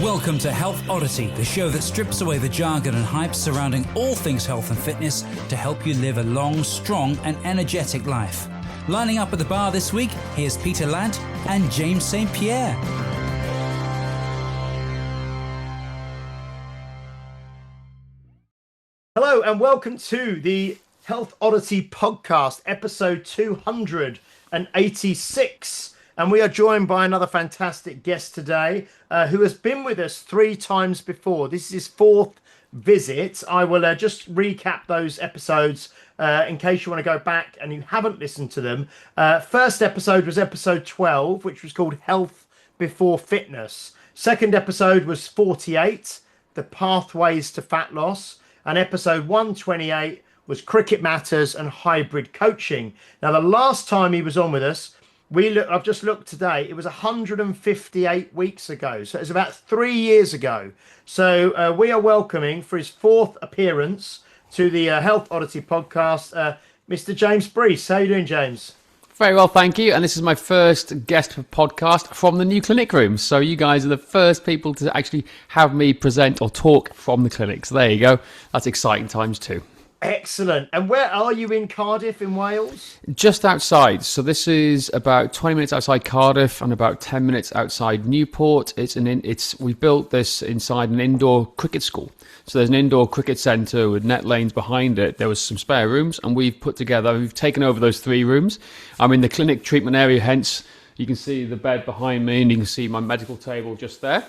Welcome to Health Oddity, the show that strips away the jargon and hype surrounding all things health and fitness to help you live a long, strong and energetic life. Lining up at the bar this week, here's Peter Ladd and James St. Pierre. Hello and welcome to the Health Oddity podcast, episode 286. And we are joined by another fantastic guest today who has been with us 3 times before. This is his 4th visit. I will just recap those episodes in case you want to go back and you haven't listened to them. First episode was episode 12, which was called Health Before Fitness. Second episode was 48, The Pathways to Fat Loss. And episode 128 was Cricket Matters and Hybrid Coaching. Now, the last time he was on with us, I've just looked today, it was 158 weeks ago. So it's about 3 years ago. So we are welcoming for his 4th appearance to the Health Oddity podcast, Mr. James Breese. How are you doing, James? Very well, thank you. And this is my first guest podcast from the new clinic room. So you guys are the first people to actually have me present or talk from the clinic. So there you go. That's exciting times too. Excellent. And where are you in Cardiff in Wales? Just outside. So this is about 20 minutes outside Cardiff and about 10 minutes outside Newport. We built this inside an indoor cricket school. So there's an indoor cricket centre with net lanes behind it. There was some spare rooms and we've taken over those 3 rooms. I'm in the clinic treatment area, hence you can see the bed behind me and you can see my medical table just there.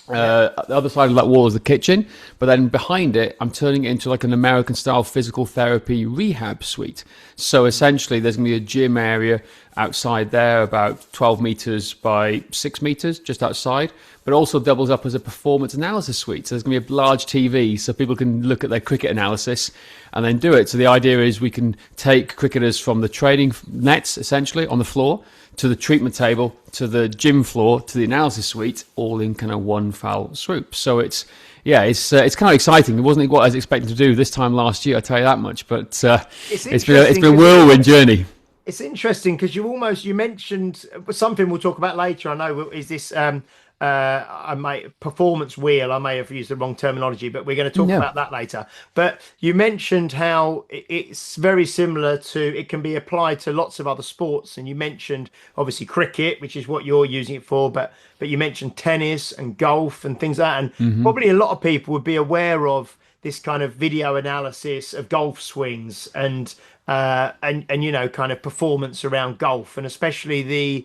The other side of that wall is the kitchen, but then behind it, I'm turning it into like an American-style physical therapy rehab suite. So essentially, there's going to be a gym area outside there, about 12 meters by 6 meters, just outside, but also doubles up as a performance analysis suite. So there's going to be a large TV so people can look at their cricket analysis and then do it. So the idea is we can take cricketers from the training nets, essentially, on the floor, to the treatment table, to the gym floor, to the analysis suite, all in kind of one foul swoop. So it's kind of exciting. It wasn't what I was expecting to do this time last year, I tell you that much. But it's been a whirlwind journey. It's interesting because you mentioned something we'll talk about later. I know is this performance wheel. I may have used the wrong terminology, but we're going to talk about that later. But you mentioned how it's very similar to, it can be applied to lots of other sports. And you mentioned obviously cricket, which is what you're using it for, but you mentioned tennis and golf and things like that. And probably a lot of people would be aware of this kind of video analysis of golf swings and you know, kind of performance around golf, and especially the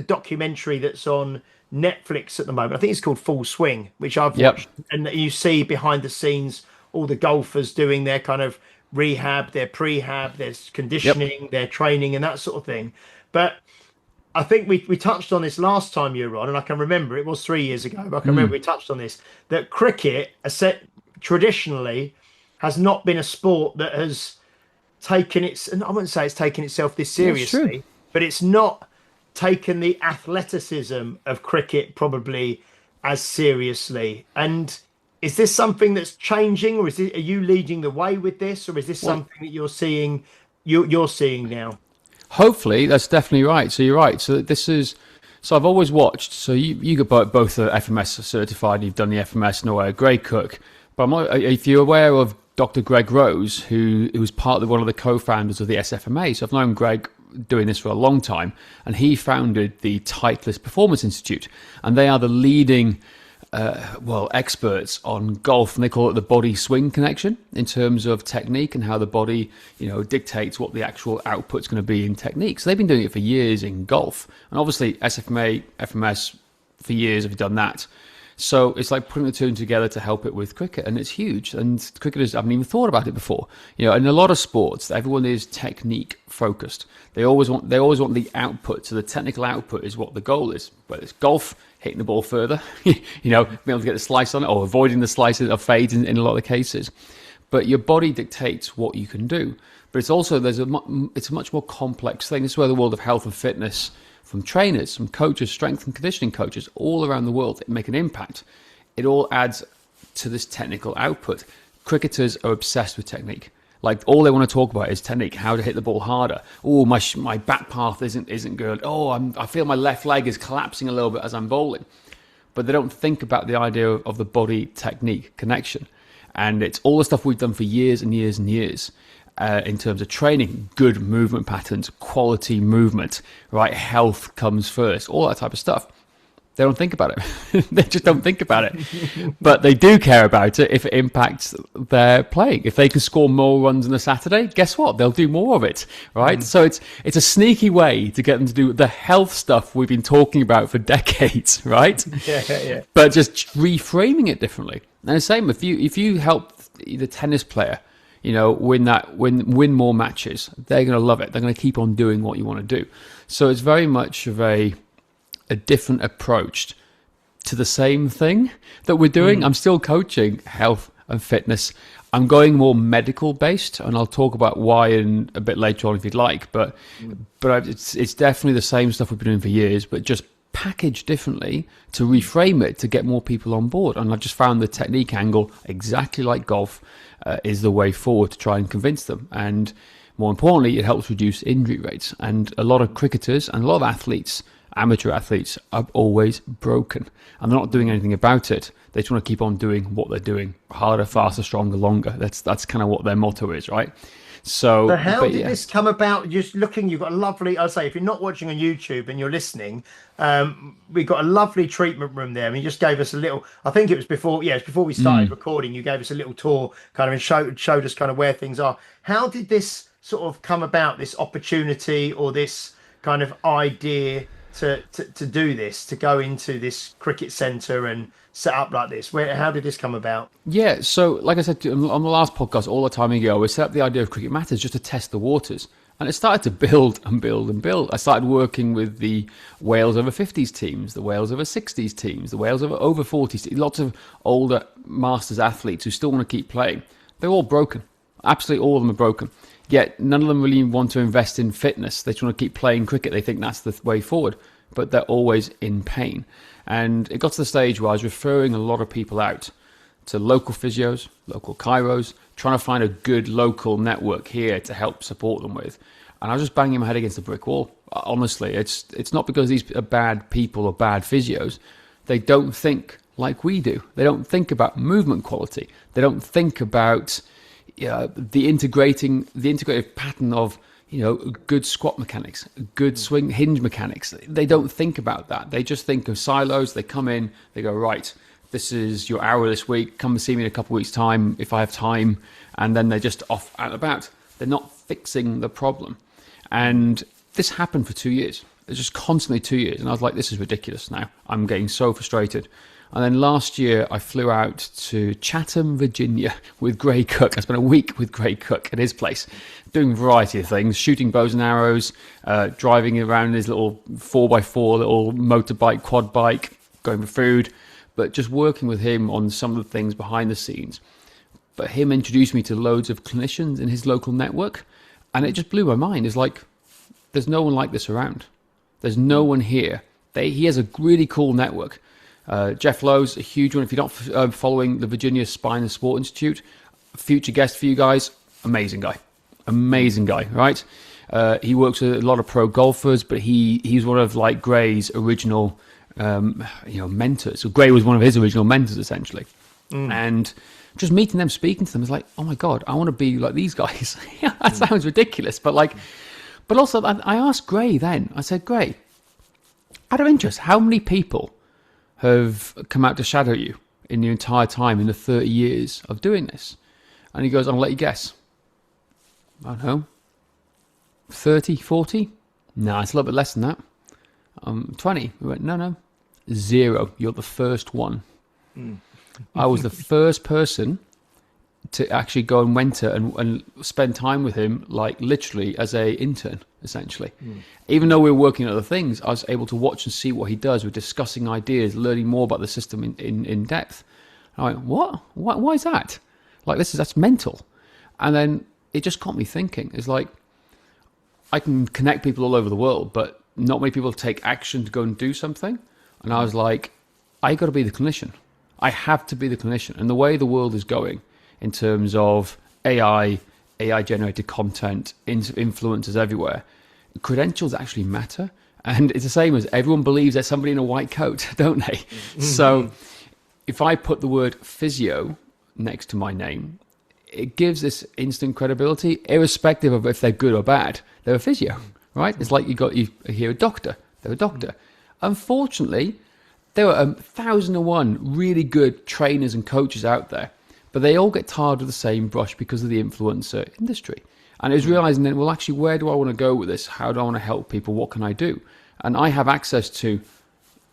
documentary that's on Netflix at the moment. I think it's called Full Swing, which I've watched, and you see behind the scenes all the golfers doing their kind of rehab, their prehab, their conditioning, their training, and that sort of thing. But I think we touched on this last time you were on, and I can remember it was 3 years ago, but I can remember we touched on this, that cricket traditionally has not been a sport that has taken and I wouldn't say it's taken itself this seriously, but it's not taken the athleticism of cricket probably as seriously. And is this something that's changing, or are you leading the way with this, or is this something that you're seeing now? Hopefully, that's definitely right. So you're right. So I've always watched. So you got both the FMS certified. You've done the FMS and a Greg Cook. But if you're aware of Dr. Greg Rose, who was one of the co-founders of the SFMA. So I've known Greg doing this for a long time, and he founded the Titleist Performance Institute, and they are the leading experts on golf, and they call it the body swing connection in terms of technique and how the body, you know, dictates what the actual output's going to be in technique. So they've been doing it for years in golf, and obviously SFMA, FMS for years have done that. So it's like putting the two together to help it with cricket, and it's huge. And cricketers haven't even thought about it before. You know, in a lot of sports, everyone is technique focused. They always want the output. So the technical output is what the goal is. Whether it's golf, hitting the ball further, you know, being able to get the slice on it, or avoiding the slice or fade in a lot of cases. But your body dictates what you can do. But it's also it's a much more complex thing. This is where the world of health and fitness, from trainers, from coaches, strength and conditioning coaches all around the world, make an impact. It all adds to this technical output. Cricketers are obsessed with technique. Like, all they want to talk about is technique, how to hit the ball harder. Oh, my back path isn't good. Oh, I feel my left leg is collapsing a little bit as I'm bowling. but they don't think about the idea of the body technique connection. And it's all the stuff we've done for years and years and years in terms of training, good movement patterns, quality movement, right? Health comes first, all that type of stuff. They don't think about it. They just don't think about it. But they do care about it if it impacts their playing. If they can score more runs on a Saturday, guess what? They'll do more of it, right? So it's a sneaky way to get them to do the health stuff we've been talking about for decades, right? Yeah. But just reframing it differently. And the same, if you help the tennis player, win more matches, they're going to love it. They're going to keep on doing what you want to do. So it's very much of a different approach to the same thing that we're doing. I'm still coaching health and fitness. I'm going more medical based, and I'll talk about why in a bit later on if you'd like. But it's definitely the same stuff we've been doing for years, but just packaged differently to reframe it to get more people on board. And I just found the technique angle, exactly like golf, is the way forward to try and convince them. And more importantly, it helps reduce injury rates. And a lot of cricketers and a lot of athletes, amateur athletes, are always broken, and they're not doing anything about it. They just want to keep on doing what they're doing, harder, faster, stronger, longer. That's kind of what their motto is, right? So how did this come about? Just looking, you've got a lovely, I'll say, if you're not watching on YouTube and you're listening, we've got a lovely treatment room there. I mean, you just gave us a little, I think it was before we started recording, you gave us a little tour kind of and showed us kind of where things are. How did this sort of come about, this opportunity or this kind of idea to do this, to go into this cricket centre and set up like this? How did this come about? Yeah, so like I said on the last podcast all the time ago, we set up the idea of Cricket Matters just to test the waters. And it started to build and build and build. I started working with the Wales over 50s teams, the Wales over 60s teams, the Wales over 40s teams, lots of older Masters athletes who still want to keep playing. They're all broken. Absolutely all of them are broken. Yet none of them really want to invest in fitness. They just want to keep playing cricket. They think that's the way forward. But they're always in pain. And it got to the stage where I was referring a lot of people out to local physios, local chiros, trying to find a good local network here to help support them with. And I was just banging my head against a brick wall. Honestly, it's not because these are bad people or bad physios. They don't think like we do. They don't think about movement quality. They don't think about the integrative pattern of good squat mechanics, good swing hinge mechanics. They don't think about that. They just think of silos. They come in, they go, right, this is your hour this week. Come and see me in a couple of weeks' time if I have time. And then they're just off out and about. They're not fixing the problem. And this happened for 2 years. It's just constantly 2 years. And I was like, this is ridiculous now. I'm getting so frustrated. And then last year, I flew out to Chatham, Virginia with Gray Cook. I spent a week with Gray Cook at his place, doing a variety of things, shooting bows and arrows, driving around in his little 4x4 little motorbike, quad bike, going for food, but just working with him on some of the things behind the scenes. But him introduced me to loads of clinicians in his local network, and it just blew my mind. It's like, there's no one like this around. There's no one here. He has a really cool network. Jeff Lowe's a huge one. If you're not following the Virginia Spine and Sport Institute, future guest for you guys, amazing guy, right? He works with a lot of pro golfers, but he's one of like Gray's original mentors. So Gray was one of his original mentors essentially, and just meeting them, speaking to them is like, oh my god, I want to be like these guys. That sounds ridiculous, but also I asked Gray then. I said, Gray, out of interest, how many people have come out to shadow you in your entire time in the 30 years of doing this? And he goes, I'll let you guess. I don't know, 30, 40? No, it's a little bit less than that. 20. We went, no, 0. You're the first one. I was the first person to actually go and mentor and spend time with him, like literally as a intern, essentially. Even though we were working on other things, I was able to watch and see what he does. We're discussing ideas, learning more about the system in depth. And I went, what? Why is that? Like, that's mental. And then it just got me thinking. It's like, I can connect people all over the world, but not many people take action to go and do something. And I was like, I got to be the clinician. I have to be the clinician. And the way the world is going in terms of AI-generated content, influencers everywhere, credentials actually matter. And it's the same as everyone believes there's somebody in a white coat, don't they? So if I put the word physio next to my name, it gives this instant credibility, irrespective of if they're good or bad. They're a physio, right? It's like you hear a doctor. They're a doctor. Unfortunately, there are 1,001 really good trainers and coaches out there, but they all get tarred with the same brush because of the influencer industry. And it was realizing then, well, actually, where do I want to go with this? How do I want to help people? What can I do? And I have access to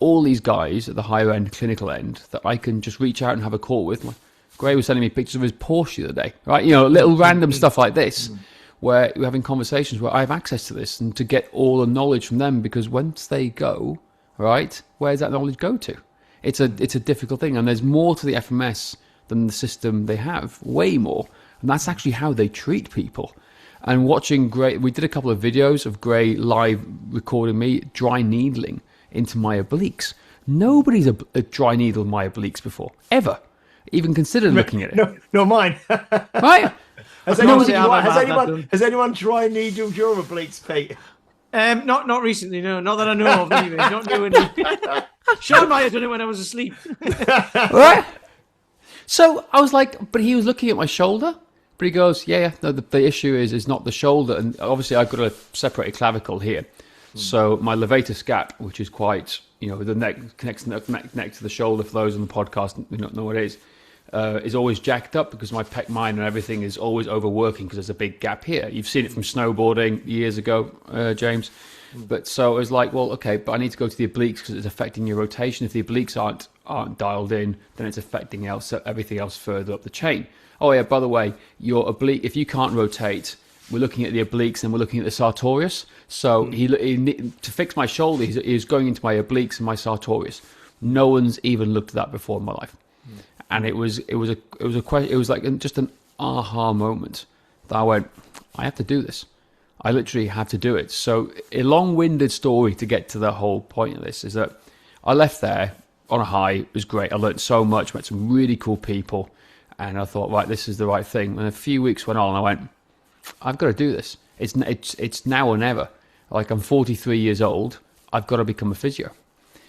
all these guys at the higher end, clinical end, that I can just reach out and have a call with. Like, Gray was sending me pictures of his Porsche the other day, right? Little random stuff like this, where we're having conversations where I have access to this and to get all the knowledge from them, because once they go, right, where does that knowledge go to? It's a difficult thing, and there's more to the FMS than the system they have, way more, and that's actually how they treat people. And watching Gray, we did a couple of videos of Gray live recording me dry needling into my obliques. Nobody's a dry needled my obliques before, ever. Even considered looking at it. No, mine. Right? Has anyone dry needled your obliques, Pete? Not recently, no. Not that I know of, anyway. Not doing it. Sean might have done it when I was asleep. Right? So I was like, but he was looking at my shoulder. But he goes, no, the issue is not the shoulder. And obviously I've got a separated clavicle here. So my levator scap, which is quite, the neck connects the neck to the shoulder, for those on the podcast who don't know what it is always jacked up because my pec minor and everything is always overworking because there's a big gap here. You've seen it from snowboarding years ago, James. But so it was like, well, okay, but I need to go to the obliques because it's affecting your rotation. If the obliques aren't dialed in, then it's affecting everything else further up the chain. Oh yeah, by the way, your oblique, if you can't rotate, we're looking at the obliques and we're looking at the sartorius. So he to fix my shoulder, he's going into my obliques and my sartorius. No one's even looked at that before in my life. And it was like just an aha moment that I went, I have to do this. I literally have to do it. So a long-winded story to get to the whole point of this is that I left there on a high. It was great. I learned so much, met some really cool people, and I thought, right, this is the right thing. And a few weeks went on, and I went, I've got to do this. It's now or never. Like, I'm 43 years old. I've got to become a physio.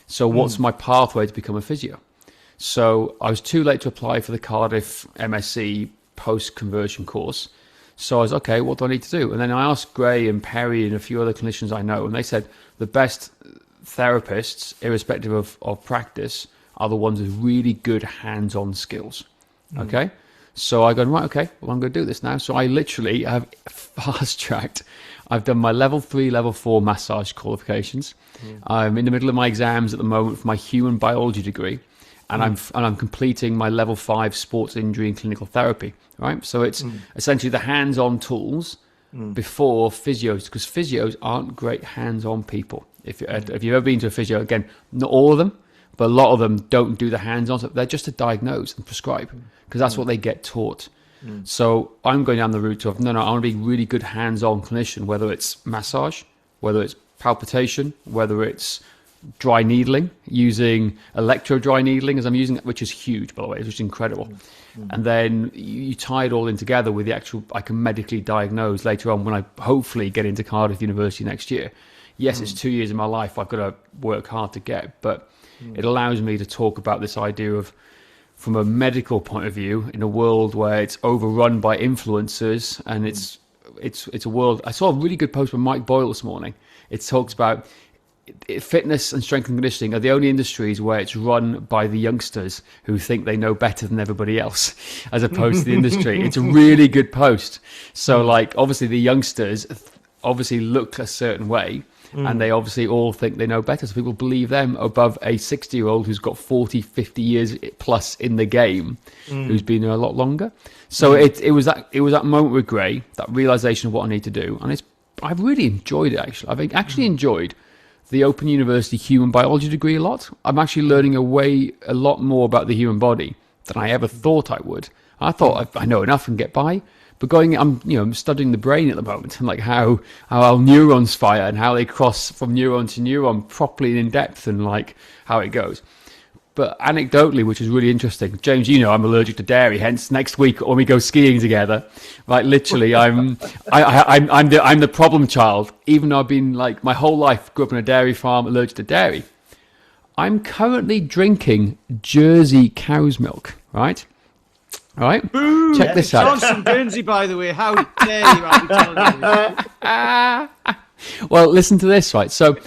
So what's my pathway to become a physio? So I was too late to apply for the Cardiff MSc post-conversion course. So I was, okay, what do I need to do? And then I asked Gray and Perry and a few other clinicians I know, and they said the best therapists, irrespective of practice, are the ones with really good hands-on skills. Okay? So I go, right, okay, well, I'm going to do this now. So I literally have fast-tracked. I've done my level 3, level 4 massage qualifications. I'm in the middle of my exams at the moment for my human biology degree. And I'm completing my level 5 sports injury and clinical therapy, right? So it's essentially the hands-on tools before physios, because physios aren't great hands-on people. If you've ever been to a physio, again, not all of them, but a lot of them don't do the hands-on. So they're just to diagnose and prescribe, because that's what they get taught. So I'm going down the route of, no, I want to be a really good hands-on clinician, whether it's massage, whether it's palpitation, whether it's dry needling, using electro dry needling as I'm using it, which is huge, by the way, which is incredible. And then you tie it all in together with the actual, I can medically diagnose later on when I hopefully get into Cardiff University next year. Yes, it's 2 years of my life I've got to work hard to get, but it allows me to talk about this idea of, from a medical point of view, in a world where it's overrun by influencers, and it's a world. I saw a really good post from Mike Boyle this morning. It talks about fitness and strength and conditioning are the only industries where it's run by the youngsters who think they know better than everybody else, as opposed to the industry. It's a really good post. So, like, obviously the youngsters obviously look a certain way, and they obviously all think they know better. So people believe them above a 60-year-old who's got 40, 50 years plus in the game, who's been there a lot longer. So it was that moment with Gray, that realization of what I need to do, and I've really enjoyed it. Actually, I've actually enjoyed the Open University human biology degree a lot. I'm actually learning a lot more about the human body than I ever thought I would. I thought I know enough and get by, but I'm studying the brain at the moment, and like how our neurons fire and how they cross from neuron to neuron properly and in depth, and like how it goes. But anecdotally, which is really interesting, James, you know I'm allergic to dairy. Hence, next week when we go skiing together, right? Literally, I'm the problem child. Even though I've been like my whole life grew up on a dairy farm, allergic to dairy. I'm currently drinking Jersey cow's milk, right? All right, Boo! Check this out. Johnson Guernsey, by the way. How dare you? Well, listen to this, right? So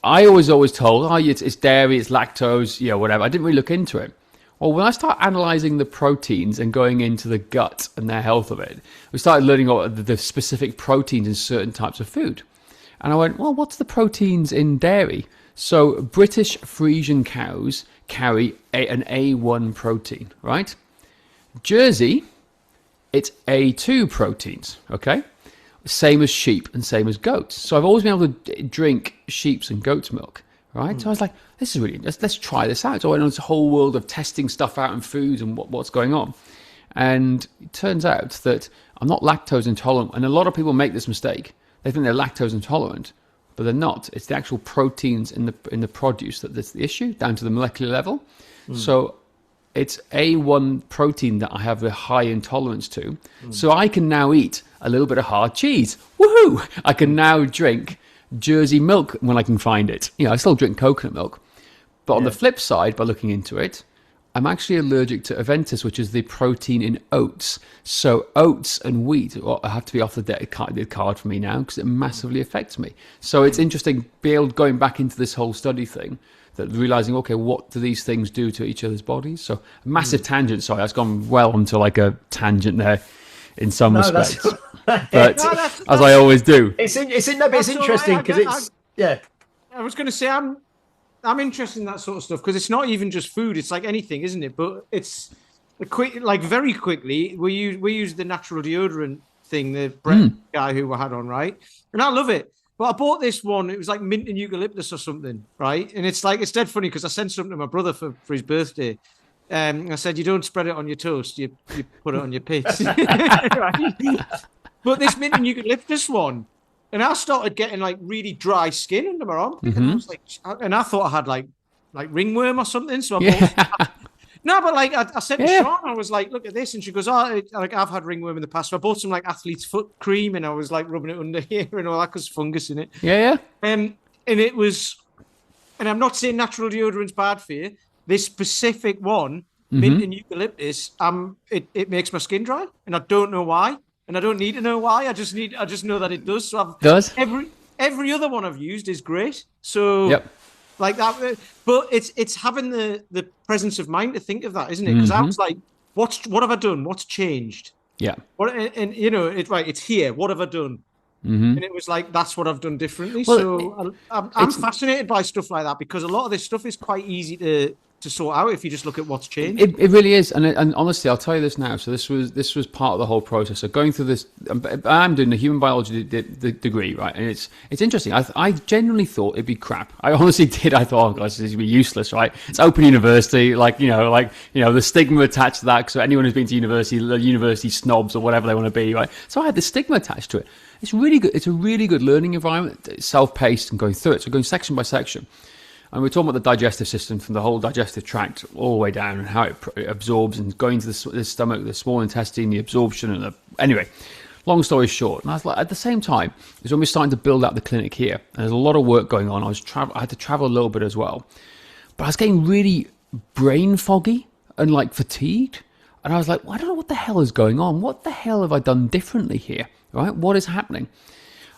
I always told, it's dairy, it's lactose, whatever. I didn't really look into it. Well, when I start analysing the proteins and going into the gut and the health of it, we started learning all the specific proteins in certain types of food. And I went, well, what's the proteins in dairy? So British Friesian cows carry an A1 protein, right? Jersey, it's A2 proteins, okay? Same as sheep and same as goats. So I've always been able to drink sheep's and goat's milk, right? So I was like, this is really, let's try this out. So I went on this whole world of testing stuff out in foods and what's going on. And it turns out that I'm not lactose intolerant. And a lot of people make this mistake. They think they're lactose intolerant, but they're not. It's the actual proteins in the produce that's the issue, down to the molecular level. So it's A1 protein that I have a high intolerance to. So I can now eat a little bit of hard cheese. Woohoo! I can now drink Jersey milk when I can find it. I still drink coconut milk. But on the flip side, by looking into it, I'm actually allergic to Aventis, which is the protein in oats. So oats and wheat have to be off the card for me now because it massively affects me. So it's interesting going back into this whole study thing, that realizing, okay, what do these things do to each other's bodies? So a massive tangent. Sorry, that's gone well onto like a tangent there in some respects. But as I always do. It's interesting because I was going to say, I'm interested in that sort of stuff because it's not even just food. It's like anything, isn't it? But it's very quickly, we use the natural deodorant thing, the Brett guy who we had on, right? And I love it. But I bought this one. It was like mint and eucalyptus or something, right? And it's dead funny because I sent something to my brother for his birthday. I said, you don't spread it on your toast. You put it on your pits. Right? But this mint and eucalyptus one, and I started getting like really dry skin under my armpit. And I was like, and I thought I had like ringworm or something. So I bought no, but like I said to Sean, I was like, look at this. And she goes, I've had ringworm in the past. So I bought some like athlete's foot cream and I was like rubbing it under here and all that because fungus in it. Yeah. And it was, and I'm not saying natural deodorant's bad for you. This specific one, mint and eucalyptus, it makes my skin dry. And I don't know why. And I don't need to know why. I just know that it does. So every other one I've used is great. So like that, but it's having the presence of mind to think of that, isn't it? Because I was like, what have I done? What's changed? Yeah. It's here. What have I done? And it was like, that's what I've done differently. Well, so I'm fascinated by stuff like that because a lot of this stuff is quite easy to sort out if you just look at what's changed. It really is, and honestly, I'll tell you this now. So this was part of the whole process. So going through this, I'm doing a human biology degree, right? And it's interesting. I genuinely thought it'd be crap. I honestly did. I thought, oh gosh, this is gonna be useless, right? It's open university, the stigma attached to that. So anyone who's been to university, the university snobs or whatever they want to be, right? So I had the stigma attached to it. It's really good. It's a really good learning environment. It's self-paced and going through it. So going section by section. And we're talking about the digestive system from the whole digestive tract all the way down and how it absorbs and going to the stomach, the small intestine, the absorption. Anyway, long story short. And I was like, at the same time, is when we're starting to build out the clinic here. And there's a lot of work going on. I had to travel a little bit as well. But I was getting really brain foggy and like fatigued. And I was like, well, I don't know what the hell is going on. What the hell have I done differently here? Right? What is happening?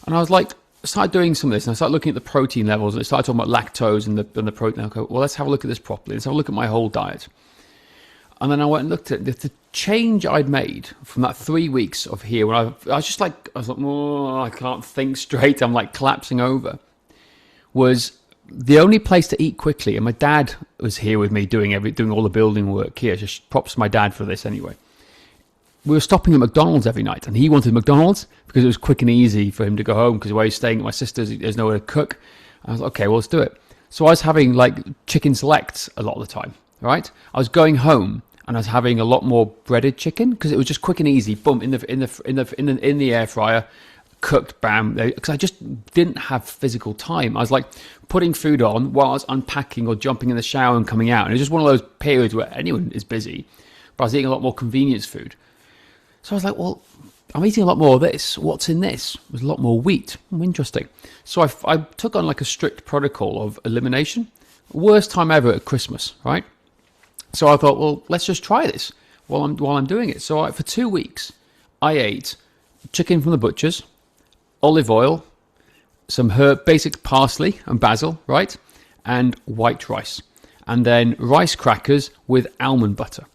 And I was like, I started doing some of this and I started looking at the protein levels and I started talking about lactose and the protein. I go, well, let's have a look at this properly. Let's have a look at my whole diet. And then I went and looked at the change I'd made from that 3 weeks of here where I was like, oh, I can't think straight. I'm like collapsing over. Was the only place to eat quickly. And my dad was here with me doing all the building work here. Just props to my dad for this anyway. We were stopping at McDonald's every night, and he wanted McDonald's because it was quick and easy for him to go home because where he's staying at my sister's, there's nowhere to cook. I was like, okay, well, let's do it. So I was having like chicken selects a lot of the time, right? I was going home and I was having a lot more breaded chicken because it was just quick and easy. Boom, in the air fryer, cooked, bam, because I just didn't have physical time. I was like putting food on while I was unpacking or jumping in the shower and coming out. And it was just one of those periods where anyone is busy, but I was eating a lot more convenience food. So I was like, well, I'm eating a lot more of this. What's in this? It was a lot more wheat. Interesting. So I took on like a strict protocol of elimination. Worst time ever at Christmas, right? So I thought, well, let's just try this while I'm doing it. So for 2 weeks, I ate chicken from the butcher's, olive oil, some basic parsley and basil, right? And white rice. And then rice crackers with almond butter.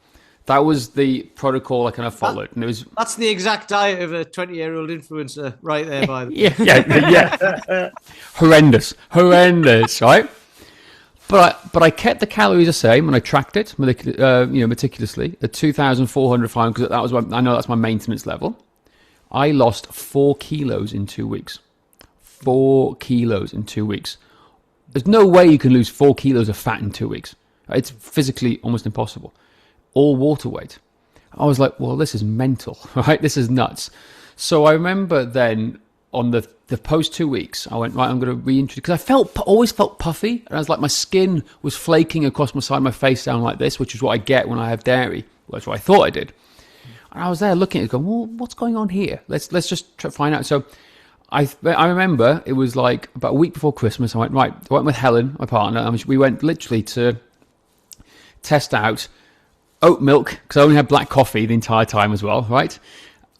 That was the protocol I kind of followed. And that's the exact diet of a 20-year-old influencer right there, by the way. Yeah. Horrendous, right? But I kept the calories the same, and I tracked it, meticulously at 2,400 because that was I know that's my maintenance level. I lost 4 kilos in 2 weeks. 4 kilos in 2 weeks. There's no way you can lose 4 kilos of fat in 2 weeks. It's physically almost impossible. All water weight. I was like, well, this is mental, right? This is nuts. So I remember then on the post 2 weeks, I went, right, I'm going to reintroduce, because I always felt puffy, and I was like, my skin was flaking across my side of my face down like this, which is what I get when I have dairy. Well, that's what I thought I did. And I was there looking at it going, well, what's going on here? Let's just try to find out. So I remember it was like about a week before Christmas. I went with Helen, my partner, and we went literally to test out oat milk, because I only had black coffee the entire time as well, right?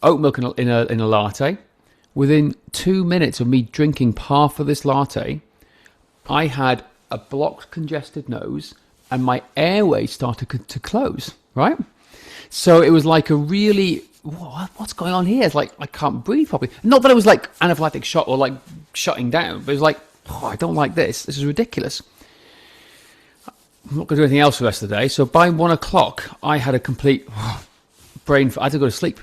Oat milk in a latte. Within 2 minutes of me drinking half of this latte, I had a blocked, congested nose, and my airway started to close, right? So it was like a really, what's going on here? It's like I can't breathe properly. Not that it was like anaphylactic shock or like shutting down, but it was like, I don't like this. This is ridiculous. I'm not going to do anything else for the rest of the day. So by 1 o'clock, I had a complete brain. I had to go to sleep.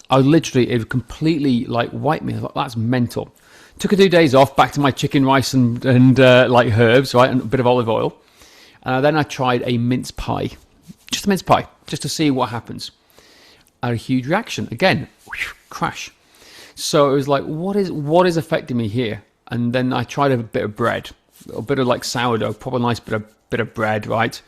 It completely like wiped me. I was like, that's mental. Took a 2 days off, back to my chicken, rice, and like herbs, right, and a bit of olive oil. Then I tried a mince pie, just a mince pie, just to see what happens. I had a huge reaction. Again, crash. So it was like, what is affecting me here? And then I tried a bit of bread, a bit of like sourdough, probably a nice bit of bread, right?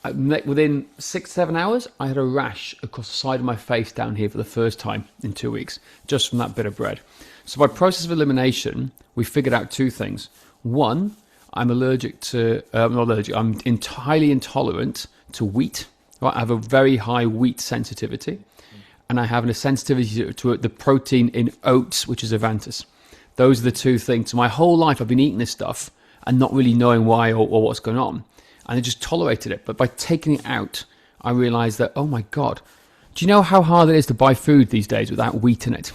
Within 6-7 hours, I had a rash across the side of my face down here for the first time in 2 weeks, just from that bit of bread. So by process of elimination, we figured out 2 things. One, I'm I'm entirely intolerant to wheat. Right? I have a very high wheat sensitivity, and I have a sensitivity to the protein in oats, which is Avantis. Those are the 2 things. So my whole life, I've been eating this stuff and not really knowing why or what's going on. And I just tolerated it. But by taking it out, I realized that, oh my God, do you know how hard it is to buy food these days without wheat in it?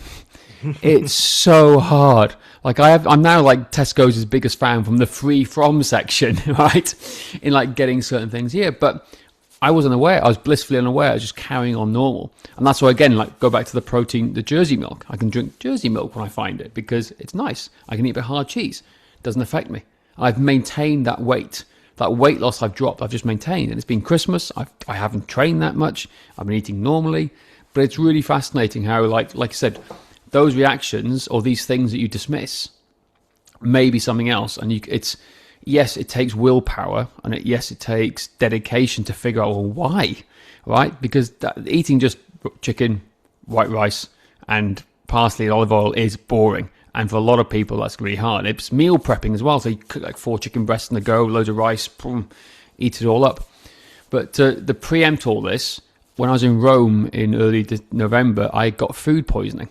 It's so hard. Like I'm now like Tesco's biggest fan from the free from section, right? In like getting certain things here. But I wasn't aware. I was blissfully unaware. I was just carrying on normal. And that's why, again, like go back to the protein, the Jersey milk. I can drink Jersey milk when I find it because it's nice. I can eat a bit of hard cheese. It doesn't affect me. I've maintained that weight. That weight loss I've dropped, I've just maintained. And it's been Christmas. I haven't trained that much. I've been eating normally. But it's really fascinating how, like I said, those reactions or these things that you dismiss may be something else. And yes, it takes willpower. And yes, it takes dedication to figure out, well, why? Right? Because eating just chicken, white rice, and parsley and olive oil is boring. And for a lot of people, that's really hard. It's meal prepping as well. So you cook like 4 chicken breasts in a go, loads of rice, boom, eat it all up. But to preempt all this, when I was in Rome in early November, I got food poisoning.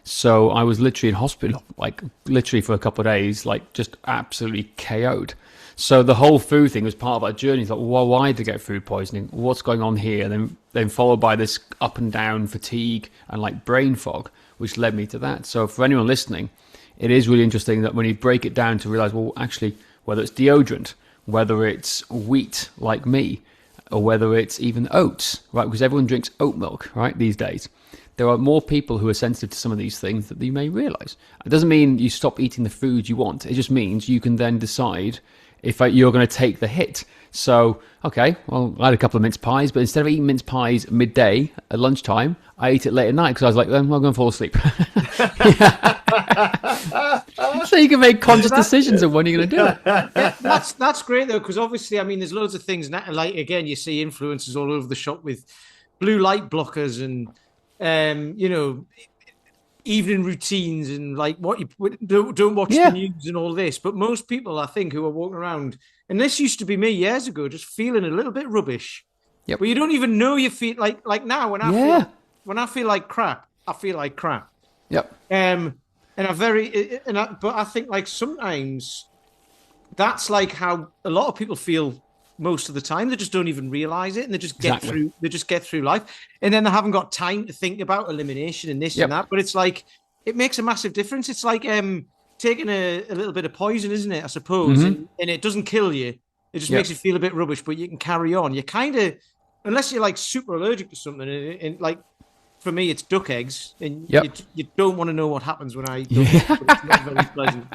So I was literally in hospital, like literally for a couple of days, like just absolutely KO'd. So the whole food thing was part of that journey. I thought, well, why did I get food poisoning? What's going on here? And then followed by this up and down fatigue and like brain fog, which led me to that. So for anyone listening, it is really interesting that when you break it down to realize, well, actually, whether it's deodorant, whether it's wheat like me, or whether it's even oats, right? Because everyone drinks oat milk, right, these days. There are more people who are sensitive to some of these things that you may realize. It doesn't mean you stop eating the food you want. It just means you can then decide if you're going to take the hit. So, okay, well, I had a couple of mince pies, but instead of eating mince pies midday at lunchtime, I ate it late at night because I was like, I'm going to fall asleep. So you can make conscious decisions of when you're going to do it. Yeah, that's great though, because obviously, I mean, there's loads of things now, like again, you see influencers all over the shop with blue light blockers and evening routines and like what you don't watch the news and all this. But most people, I think, who are walking around, and this used to be me years ago, just feeling a little bit rubbish. Yep. But you don't even know you feel like now when I feel like crap, I feel like crap. Yep. But I think like sometimes that's like how a lot of people feel most of the time. They just don't even realize it, and they just get through. They just get through life, and then they haven't got time to think about elimination and this and that. But it's like it makes a massive difference. It's like taking a little bit of poison, isn't it? I suppose, and it doesn't kill you. It just makes you feel a bit rubbish, but you can carry on. You kind of, unless you're like super allergic to something, and like for me, it's duck eggs, and you don't want to know what happens when I eat duck eggs, but it's not very pleasant.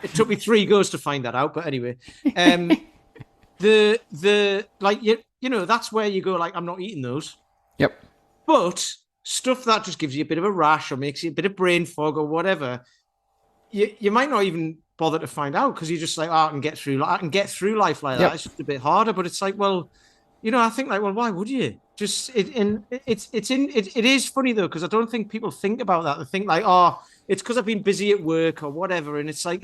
It took me 3 goes to find that out, but anyway. The like that's where you go like I'm not eating those. Yep. But stuff that just gives you a bit of a rash or makes you a bit of brain fog or whatever, you might not even bother to find out because you're just like, I can get through life like that. It's just a bit harder, but it's like, well, I think like, well, why would you? Just it is funny though because I don't think people think about that. They think like, oh, it's because I've been busy at work or whatever, and it's like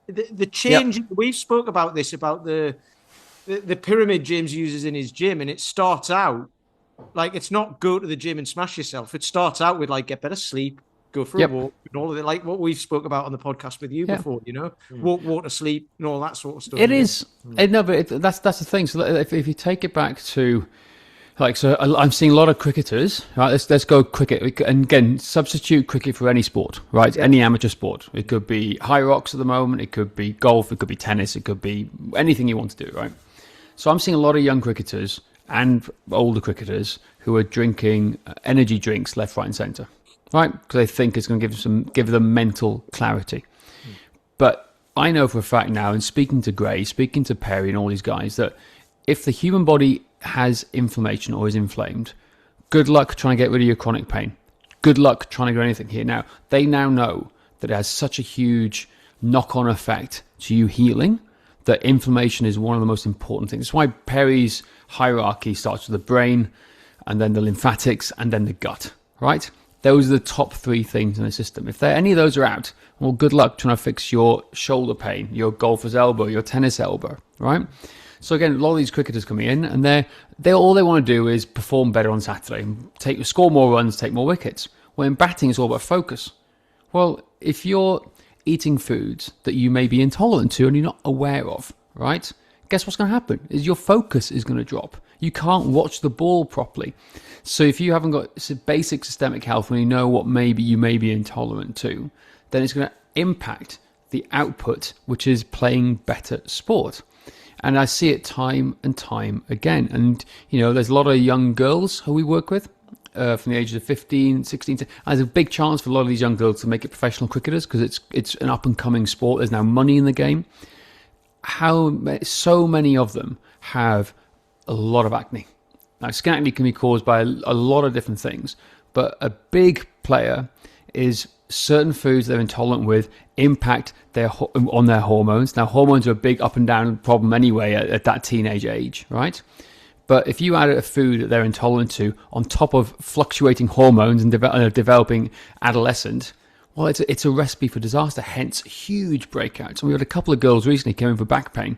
the change. We've spoke about this about the pyramid James uses in his gym, and it starts out like it's not go to the gym and smash yourself. It starts out with like get better sleep, go for a walk, and all of it, like what we've spoke about on the podcast with you before. Walk, water, sleep, and all that sort of stuff. It is. That's the thing. So if you take it back to like, so I'm seeing a lot of cricketers. Right, let's go cricket, and again, substitute cricket for any sport, right? Yeah. Any amateur sport. It could be high rocks at the moment. It could be golf. It could be tennis. It could be anything you want to do, right? So I'm seeing a lot of young cricketers and older cricketers who are drinking energy drinks left, right, and centre, right? Because they think it's going to give them mental clarity. But I know for a fact now, and speaking to Gray, speaking to Perry, and all these guys, that if the human body has inflammation or is inflamed, good luck trying to get rid of your chronic pain. Good luck trying to do anything here. Now, they now know that it has such a huge knock-on effect to you healing, that inflammation is one of the most important things. That's why Perry's hierarchy starts with the brain, and then the lymphatics, and then the gut, right? Those are the top 3 things in the system. If any of those are out, well, good luck trying to fix your shoulder pain, your golfer's elbow, your tennis elbow, right? So again, a lot of these cricketers coming in, and they all they want to do is perform better on Saturday, score more runs, take more wickets. Well, in batting, it's all about focus. Well, if you're eating foods that you may be intolerant to and you're not aware of, right? Guess what's going to happen is your focus is going to drop. You can't watch the ball properly. So if you haven't got basic systemic health when you know what maybe you may be intolerant to, then it's going to impact the output, which is playing better sport. And I see it time and time again. And, there's a lot of young girls who we work with from the ages of 15, 16. There's a big chance for a lot of these young girls to make it professional cricketers because it's an up-and-coming sport. There's now money in the game. So many of them have a lot of acne. Now, skin acne can be caused by a lot of different things, but a big player is certain foods they're intolerant with impact on their hormones. Now, hormones are a big up and down problem anyway at that teenage age, right? But if you add a food that they're intolerant to on top of fluctuating hormones and developing adolescent, well, it's a recipe for disaster, hence huge breakouts. And we had a couple of girls recently came in for back pain,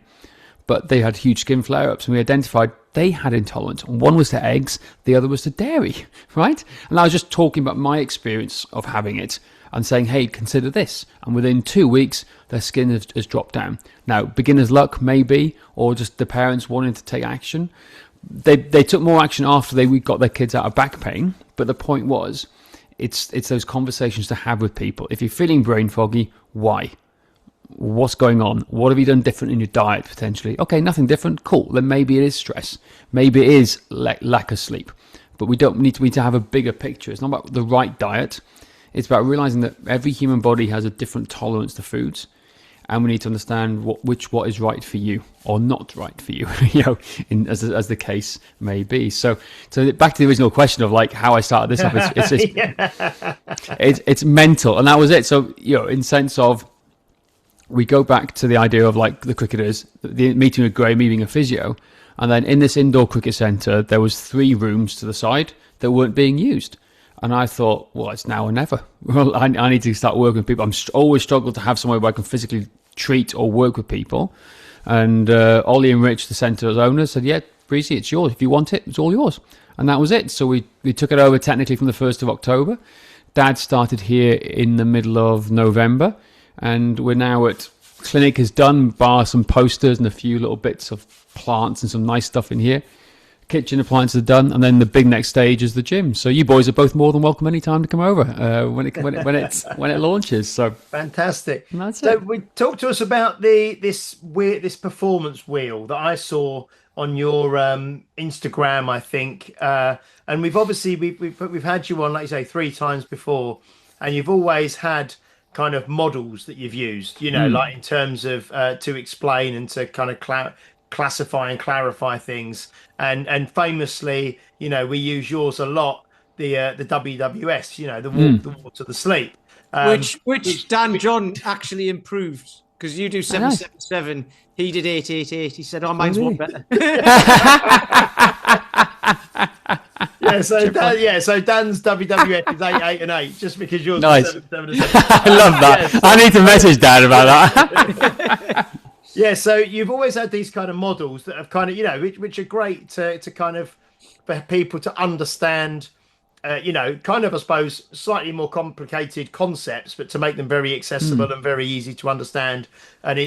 but they had huge skin flare-ups, and we identified they had intolerance. One was to eggs, the other was to dairy, right? And I was just talking about my experience of having it and saying, hey, consider this. And within 2 weeks, their skin has dropped down. Now, beginner's luck, maybe, or just the parents wanting to take action. They took more action after we got their kids out of back pain, but the point was, it's those conversations to have with people. If you're feeling brain foggy, why? What's going on? What have you done different in your diet potentially? Okay, nothing different. Cool. Then maybe it is stress. Maybe it is lack of sleep. But we need to have a bigger picture. It's not about the right diet. It's about realizing that every human body has a different tolerance to foods. and we need to understand what is right for you or not right for you, as the case may be. So back to the original question of like how I started this up. It's mental, and that was it. So in sense of, we go back to the idea of like the cricketers, the meeting with Gray, meeting a physio, and then in this indoor cricket centre, there was 3 rooms to the side that weren't being used. And I thought, well, it's now or never. Well, I need to start working with people. I'm always struggled to have somewhere where I can physically treat or work with people. And Ollie and Rich, the centre's owner, said, yeah, Breezy, it's yours. If you want it, it's all yours. And that was it. So we took it over technically from the 1st of October. Dad started here in the middle of November. And we're now at clinic is done, bar some posters and a few little bits of plants and some nice stuff in here. Kitchen appliances are done, and then the big next stage is the gym. So you boys are both more than welcome anytime to come over when it launches. So fantastic. That's so it. Talk to us about this performance wheel that I saw on your Instagram, I think. And we've obviously we've had you on, like you say, 3 times before, and you've always had kind of models that you've used, like in terms of to explain and to kind of classify and clarify things. And famously, we use yours a lot, the WWS, the walk to the sleep, which Dan John actually improved, because you do 777, he did 888. He said, "Oh, mine's one better." So Dan's WWF is 8, 8, and 8, just because yours nice. is 7, 7, 7. I love that. I need to message Dan about that. Yeah, so you've always had these kind of models that have kind of, which are great to kind of for people to understand, kind of, I suppose, slightly more complicated concepts, but to make them very accessible and very easy to understand and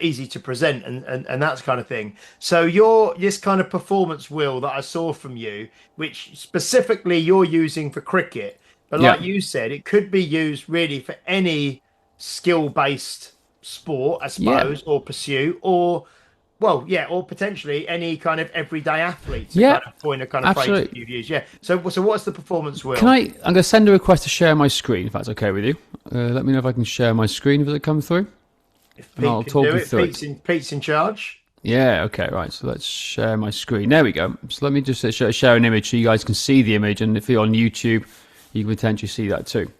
easy to present and that kind of thing. So this kind of performance wheel that I saw from you, which specifically you're using for cricket, but like you said, it could be used really for any skill-based sport, I suppose, or pursuit, or potentially any kind of everyday athlete. Kind of point a kind of phrase that you've used. So what's the performance wheel? I'm going to send a request to share my screen, if that's okay with you. Let me know if I can share my screen. Does it come through? If Pete I'll talk you through it. Pete's in charge. Yeah, okay, right. So let's share my screen. There we go. So let me just share an image so you guys can see the image, and if you're on YouTube, you can potentially see that too.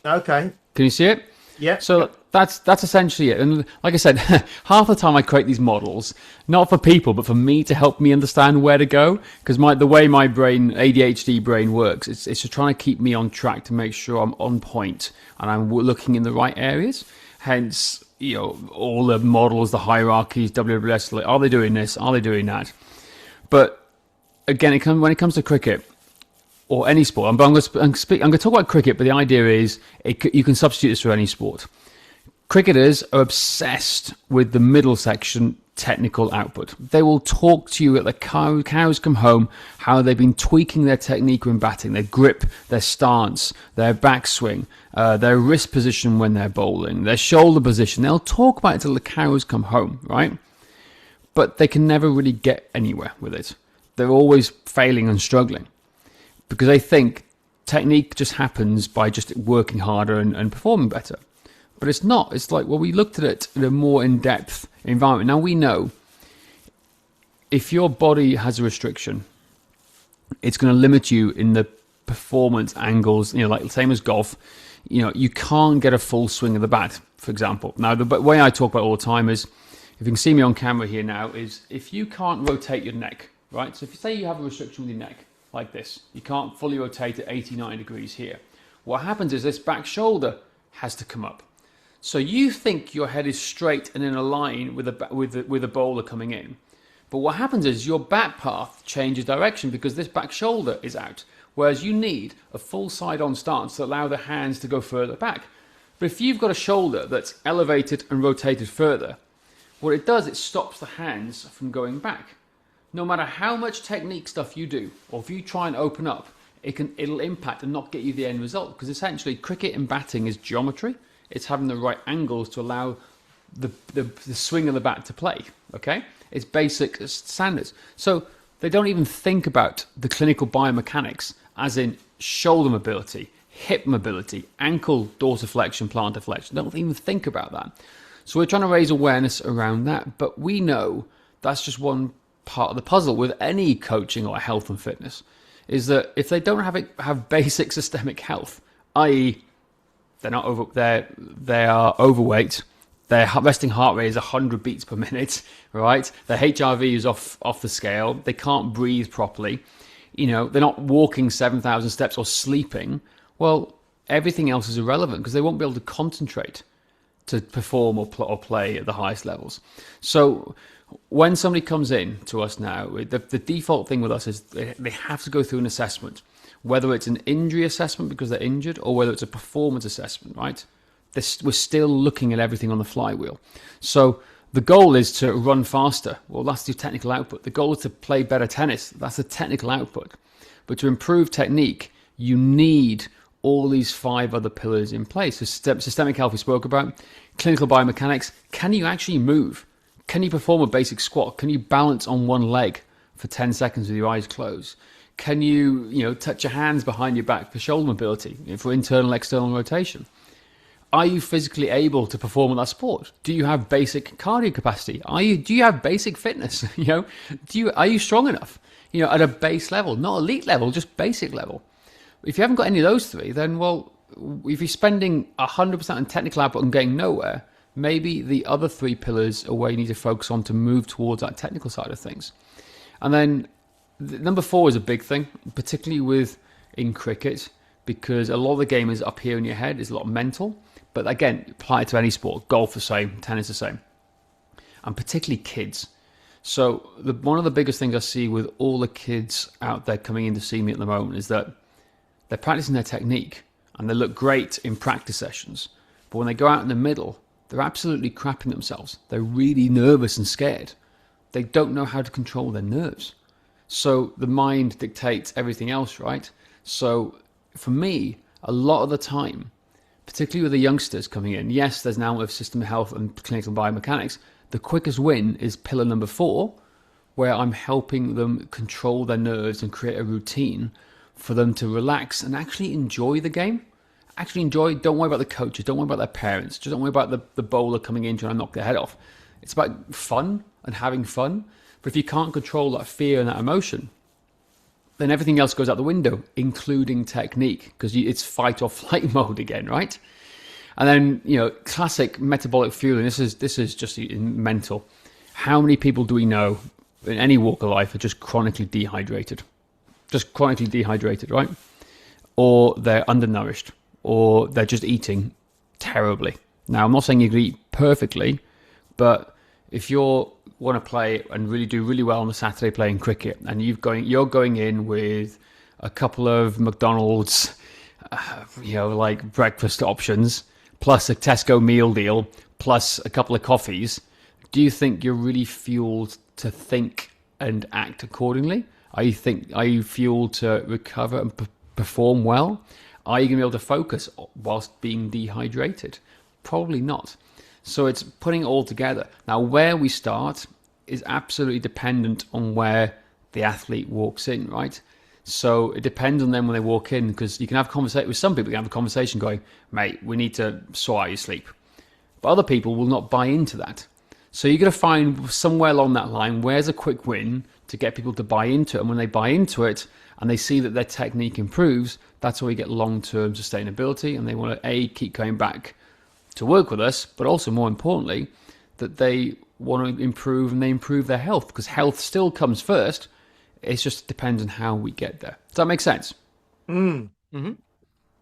Okay. Can you see it? Yeah. So that's essentially it. And like I said, half the time I create these models, not for people, but for me to help me understand where to go. Because the way my brain, ADHD brain works, it's just trying to keep me on track to make sure I'm on point and I'm looking in the right areas. Hence, all the models, the hierarchies, WWS, like, are they doing this? Are they doing that? But again, when it comes to cricket, or any sport. I'm going to talk about cricket, but the idea is you can substitute this for any sport. Cricketers are obsessed with the middle section technical output. They will talk to you at the cows come home, how they've been tweaking their technique when batting, their grip, their stance, their backswing, their wrist position when they're bowling, their shoulder position. They'll talk about it till the cows come home, right? But they can never really get anywhere with it. They're always failing and struggling, because they think technique just happens by just working harder and performing better. But it's not. It's like, we looked at it in a more in-depth environment. Now we know if your body has a restriction, it's going to limit you in the performance angles, like same as golf. You can't get a full swing of the bat, for example. Now, the way I talk about it all the time is, if you can see me on camera here now, is if you can't rotate your neck, right? So if you say you have a restriction with your neck, like this, you can't fully rotate at 89 degrees here. What happens is this back shoulder has to come up. So you think your head is straight and in a line with a bowler coming in. But what happens is your bat path changes direction because this back shoulder is out. Whereas you need a full side-on stance to allow the hands to go further back. But if you've got a shoulder that's elevated and rotated further, what it does, it stops the hands from going back. No matter how much technique stuff you do, or if you try and open up, it'll impact and not get you the end result. Because essentially, cricket and batting is geometry. It's having the right angles to allow the swing of the bat to play. Okay, it's basic standards. So they don't even think about the clinical biomechanics, as in shoulder mobility, hip mobility, ankle dorsiflexion, plantar flexion. They don't even think about that. So we're trying to raise awareness around that. But we know that's just one part of the puzzle with any coaching or health and fitness, is that if they don't have basic systemic health, i.e., they are overweight, their resting heart rate is 100 beats per minute, right? Their HRV is off the scale. They can't breathe properly. They're not walking 7,000 steps or sleeping. Well, everything else is irrelevant because they won't be able to concentrate to perform or play at the highest levels. So when somebody comes in to us now, the default thing with us is they have to go through an assessment, whether it's an injury assessment because they're injured or whether it's a performance assessment, right? We're still looking at everything on the flywheel. So the goal is to run faster. Well, that's your technical output. The goal is to play better tennis. That's the technical output. But to improve technique, you need all these 5 other pillars in place. So systemic health we spoke about, clinical biomechanics. Can you actually move? Can you perform a basic squat? Can you balance on one leg for 10 seconds with your eyes closed? Can you, touch your hands behind your back for shoulder mobility, for internal, external rotation? Are you physically able to perform in that sport? Do you have basic cardio capacity? Do you have basic fitness? Are you strong enough? At a base level, not elite level, just basic level. If you haven't got any of those 3, then if you're spending 100% on technical output and getting nowhere, maybe the other 3 pillars are where you need to focus on to move towards that technical side of things. And then number 4 is a big thing, particularly in cricket, because a lot of the game is up here in your head. It's a lot mental. But again, apply it to any sport. Golf the same, tennis the same. And particularly kids. So one of the biggest things I see with all the kids out there coming in to see me at the moment is that they're practicing their technique and they look great in practice sessions. But when they go out in the middle, they're absolutely crapping themselves. They're really nervous and scared. They don't know how to control their nerves. So the mind dictates everything else, right? So for me, a lot of the time, particularly with the youngsters coming in, yes, there's now with system of health and clinical biomechanics, the quickest win is pillar number 4, where I'm helping them control their nerves and create a routine for them to relax and actually enjoy the game. Actually enjoy, don't worry about the coaches, don't worry about their parents, just don't worry about the bowler coming in trying to knock their head off. It's about fun and having fun. But if you can't control that fear and that emotion, then everything else goes out the window, including technique, because it's fight or flight mode again, right? And then, classic metabolic fueling. This is just mental. How many people do we know in any walk of life are just chronically dehydrated? Just chronically dehydrated, right? Or they're undernourished, or they're just eating terribly. Now, I'm not saying you can eat perfectly, but if you want to play and really do really well on a Saturday playing cricket, and you're going in with a couple of McDonald's, like breakfast options, plus a Tesco meal deal, plus a couple of coffees, do you think you're really fueled to think and act accordingly? Are you fueled to recover and perform well? Are you going to be able to focus whilst being dehydrated? Probably not. So it's putting it all together. Now, where we start is absolutely dependent on where the athlete walks in, right? So it depends on them when they walk in, because you can have a conversation with some people. You can have a conversation going, mate, we need to sort out your sleep. But other people will not buy into that. So you're going to find somewhere along that line, where's a quick win to get people to buy into it. And when they buy into it and they see that their technique improves, that's where you get long-term sustainability. And they want to, keep coming back to work with us, but also more importantly, that they want to improve and they improve their health, because health still comes first. It just depends on how we get there. Does that make sense? Mm-hmm.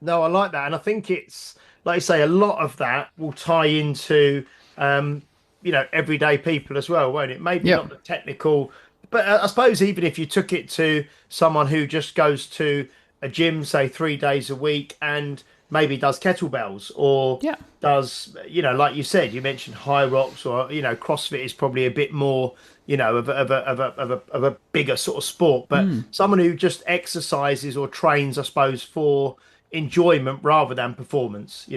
No, I like that. And I think it's, like you say, a lot of that will tie into, everyday people as well, won't it? Maybe not the technical, but I suppose even if you took it to someone who just goes to a gym, say 3 days a week, and maybe does kettlebells or does, like you said, you mentioned high rocks, or, CrossFit is probably a bit more, of a bigger sort of sport, but someone who just exercises or trains, I suppose, for enjoyment rather than performance,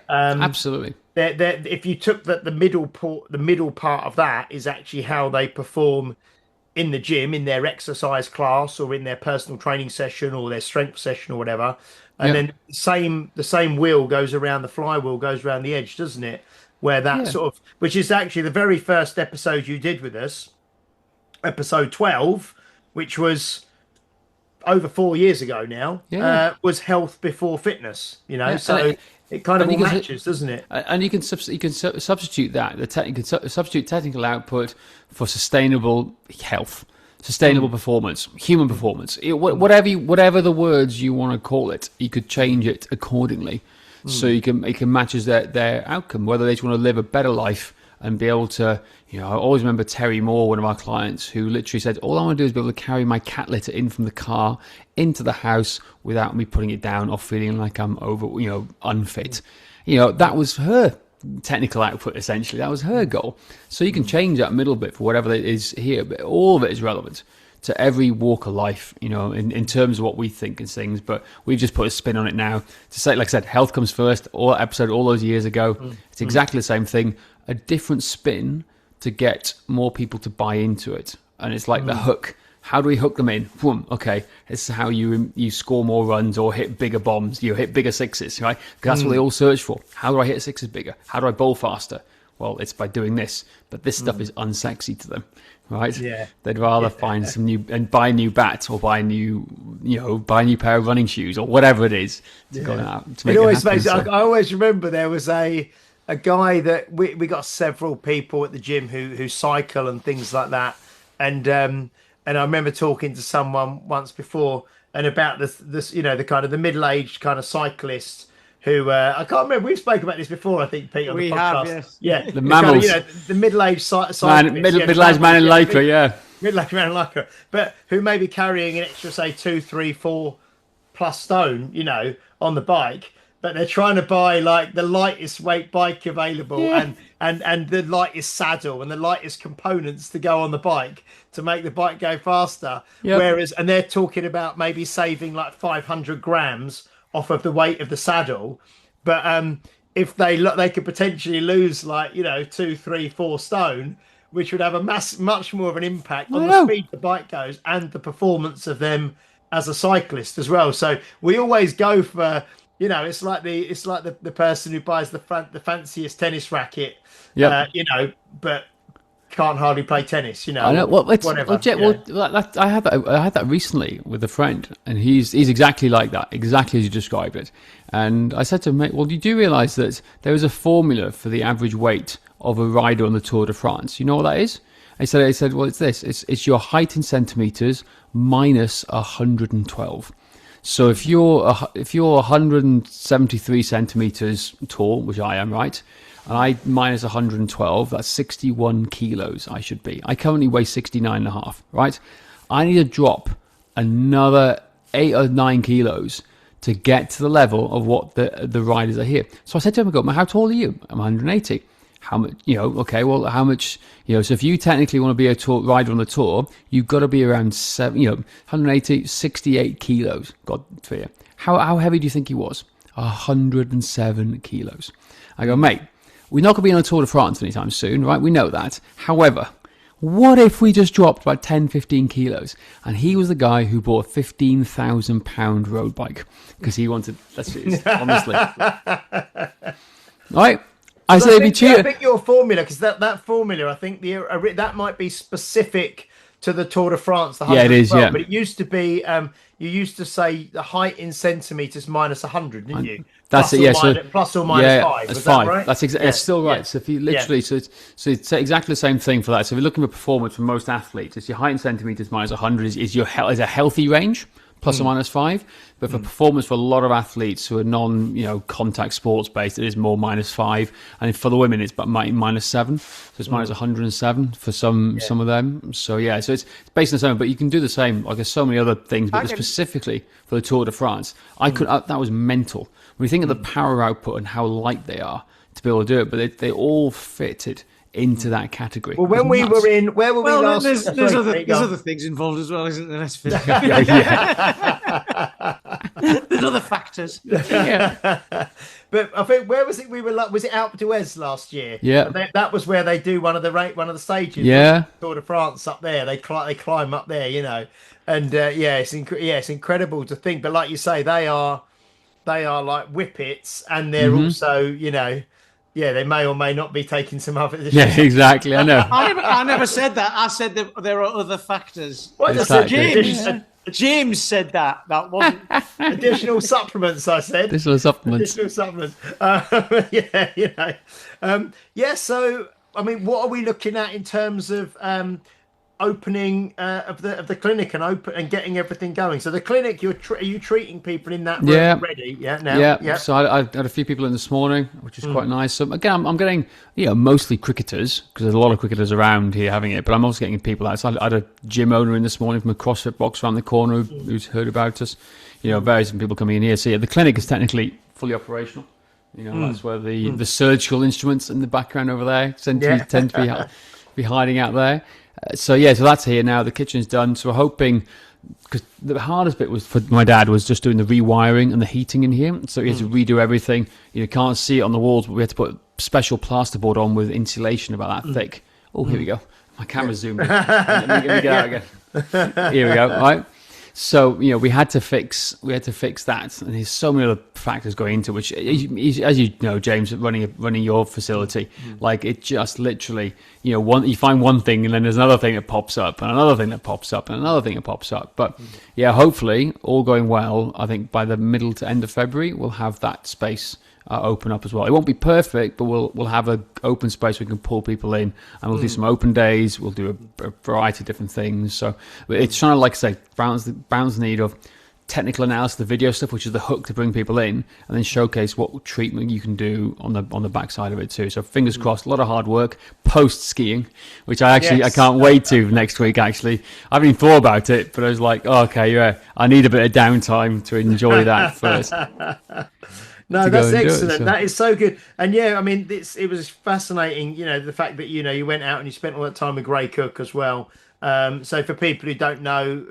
absolutely. If you took the middle part of that is actually how they perform in the gym, in their exercise class, or in their personal training session, or their strength session, or whatever. And then the same wheel goes around, the flywheel goes around the edge, doesn't it? where that sort of, which is actually the very first episode you did with us, episode 12, which was over 4 years ago now, was health before fitness, so it kind of all matches, doesn't it? And you can substitute that. You can substitute technical output for sustainable health, sustainable performance, human performance, whatever the words you want to call it. You could change it accordingly, so it can matches their outcome. Whether they just want to live a better life and be able to, I always remember Terry Moore, one of our clients, who literally said, all I want to do is be able to carry my cat litter in from the car into the house without me putting it down or feeling like I'm unfit. That was her technical output, essentially. That was her goal. So you can change that middle bit for whatever it is here, but all of it is relevant to every walk of life, in terms of what we think and things. But we've just put a spin on it now to say, like I said, health comes first. All those years ago, it's exactly the same thing. A different spin to get more people to buy into it. And it's like the hook. How do we hook them in? Boom. Okay, this is how you score more runs or hit bigger bombs. Hit bigger sixes, right? Because that's what they all search for. How do I hit sixes bigger? How do I bowl faster? Well, it's by doing this. But this stuff is unsexy to them, right? Yeah. They'd rather find some new and buy a new bat or buy a new pair of running shoes or whatever it is to go out to make it always happen. I always remember there was a guy that we got several people at the gym who cycle and things like that, and I remember talking to someone once before and about this the kind of the middle-aged kind of cyclist who I can't remember. We've spoken about this before, I think, Pete, on the podcast. Yes. Yeah, the mammals, kind of, the middle-aged cyclist, middle-aged man in lycra, middle-aged man in lycra, but who may be carrying an extra, say, 2, 3, 4 plus stone, on the bike. But they're trying to buy like the lightest weight bike available and the lightest saddle and the lightest components to go on the bike to make the bike go faster. Yep. And they're talking about maybe saving like 500 grams off of the weight of the saddle. But if they could potentially lose like, 2, 3, 4 stone, which would have a much more of an impact on the speed the bike goes and the performance of them as a cyclist as well. So we always go for, it's like the person who buys the fanciest tennis racket, but can't hardly play tennis. I know. Well, whatever. I had that recently with a friend, and he's exactly like that, exactly as you described it. And I said to him, mate, well, you do realise that there is a formula for the average weight of a rider on the Tour de France. You know what that is? He said, well, it's this. It's your height in centimetres minus 112. So if you're 173 centimeters tall, which I am, right, and I minus 112, that's 61 kilos I should be. I currently weigh 69.5, right? I need to drop another 8 or 9 kilos to get to the level of what the riders are here. So I said to him, I go, how tall are you? I'm 180. How much, okay, well, how much, so if you technically want to be a rider on the tour, you've got to be around 180, 68 kilos. God for you. How heavy do you think he was? 107 kilos. I go, mate, we're not going to be on a Tour de France anytime soon, right? We know that. However, what if we just dropped about 10, 15 kilos? And he was the guy who bought a £15,000 road bike because he wanted, honestly. Right? I think your formula, because that formula, I think that might be specific to the Tour de France. It is. Well, but it used to be. You used to say the height in centimeters minus 100, didn't you? That's plus or minus 5. That's was 5. That right? That's still right. Yeah. So if you literally, so it's exactly the same thing for that. So if you're looking for performance for most athletes, it's your height in centimeters minus 100 is a healthy range. Plus or minus 5, but for performance for a lot of athletes who are contact sports based, it is more minus 5, and for the women it's about minus 7, so it's minus 107 for some of them. So so it's based on the same, but you can do the same. Like there's so many other things, but specifically for the Tour de France, that was mental. When you think of the power output and how light they are to be able to do it, but they all fitted into that category. Well, when we were in, where were we last? There's other things involved as well, isn't there? Let's finish. There's other factors. Yeah. But I think where was it? We were was it Alpe d'Huez last year? Yeah. That was where they do one of the stages. Yeah. Tour de France up there. They climb up there, and it's incredible to think. But like you say, they are like whippets, and they're also Yeah, they may or may not be taking some other. Yeah, exactly. I know. I never said that. I said that there are other factors. What Exactly. James said that. That wasn't additional supplements. I said Additional supplements. additional supplements. Yeah. So, I mean, what are we looking at in terms of opening of the clinic and getting everything going? So the clinic, are you treating people in that room already? Yeah. Now. Yeah. So I had a few people in this morning, which is quite nice. So again, I'm getting mostly cricketers, because there's a lot of cricketers around here having it. But I'm also getting people outside. I had a gym owner in this morning from a CrossFit box around the corner who's heard about us. Various people coming in here. So yeah, the clinic is technically fully operational. That's where the surgical instruments in the background over there tend to be hiding out there. So that's here now. The kitchen's done. So we're hoping, because the hardest bit was for my dad was just doing the rewiring and the heating in here. So he had to redo everything. You can't see it on the walls, but we had to put special plasterboard on with insulation about that thick. Oh, here we go. My camera's zoomed in. Let me get out again. Here we go. All right. So we had to fix that, and there's so many other factors going into which, as you know, James, running your facility, like it just literally, you find one thing and then there's another thing that pops up and another thing that pops up and another thing that pops up. But hopefully, all going well, I think by the middle to end of February we'll have that space open up as well. It won't be perfect, but we'll have an open space we can pull people in, and we'll do some open days. We'll do a variety of different things. So it's trying to, like I say, balance the need of technical analysis, the video stuff, which is the hook to bring people in, and then showcase what treatment you can do on the backside of it too. So fingers crossed, a lot of hard work post skiing, which I can't wait to next week. Actually, I haven't even thought about it, but I was like, I need a bit of downtime to enjoy that first. No, that's excellent. That is so good. And I mean, it was fascinating, the fact that, you went out and you spent all that time with Gray Cook as well. So for people who don't know,